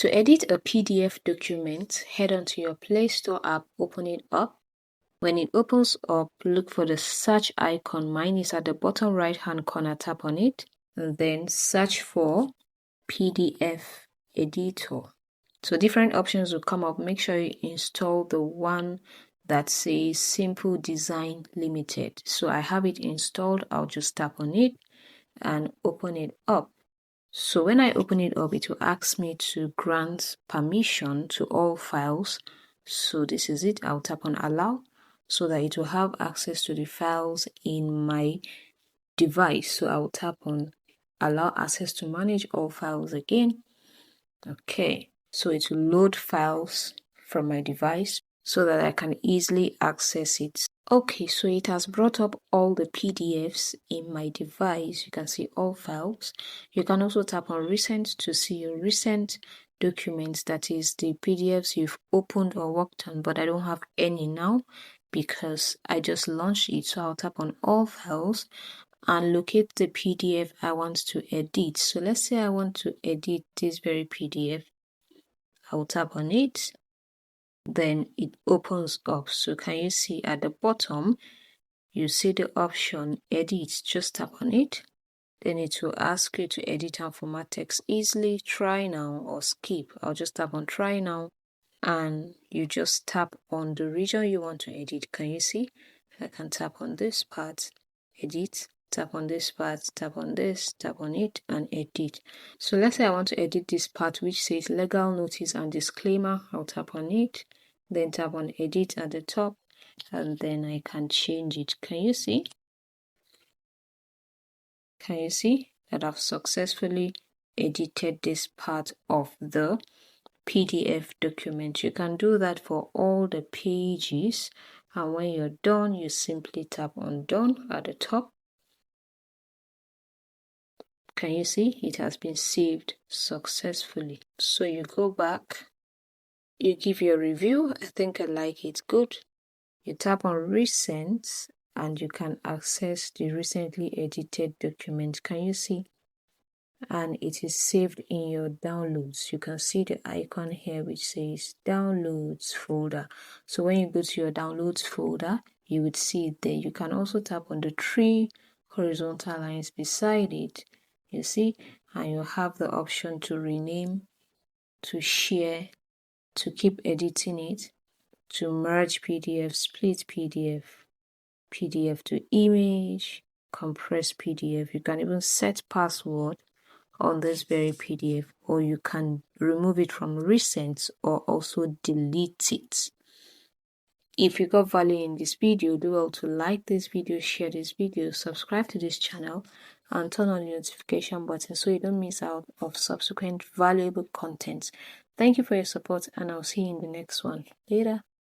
To edit a PDF document, head on to your Play Store app, open it up. When it opens up, look for the search icon. Mine is at the bottom right hand corner, tap on it, and then search for PDF editor. So different options will come up. Make sure you install the one that says Simple Design Limited. So I have it installed. I'll just tap on it and open it up. So when I open it up, it will ask me to grant permission to all files. So this is it. I'll tap on allow so that it will have access to the files in my device. So I'll tap on allow access to manage all files again. Okay, so it will load files from my device so that I can easily access it. Okay, so it has brought up all the PDFs in my device. You can see all files. You can also tap on recent to see your recent documents, that is the PDFs you've opened or worked on, but I don't have any now because I just launched it. So I'll tap on all files and locate the PDF I want to edit. So let's say I want to edit this very PDF. I will tap on it, then it opens up. So can you see at the bottom, you see the option edit. Just tap on it, then it will ask you to edit and format text easily. Try now or skip. I'll just tap on try now, and you just tap on the region you want to edit. Can you see? I can tap on this part, edit, tap on this part, tap on this, tap on it, and edit. So let's say I want to edit this part which says legal notice and disclaimer. I'll tap on it, then tap on edit at the top, and then I can change it. Can you see? Can you see that I've successfully edited this part of the PDF document? You can do that for all the pages, and when you're done, you simply tap on done at the top. Can you see it has been saved successfully? So you go back, you give your review. I think I like it, good. You tap on recent and you can access the recently edited document. Can you see? And it is saved in your downloads. You can see the icon here which says downloads folder. So when you go to your downloads folder, you would see it there. You can also tap on the 3 horizontal lines beside it, you see, and you have the option to rename, to share, to keep editing it, to merge PDF, split PDF, PDF to image, compress PDF. You can even set password on this very PDF, or you can remove it from recent or also delete it. If you got value in this video, do well to like this video, share this video, subscribe to this channel, and turn on the notification button so you don't miss out of subsequent valuable content. Thank you for your support, and I'll see you in the next one. Later.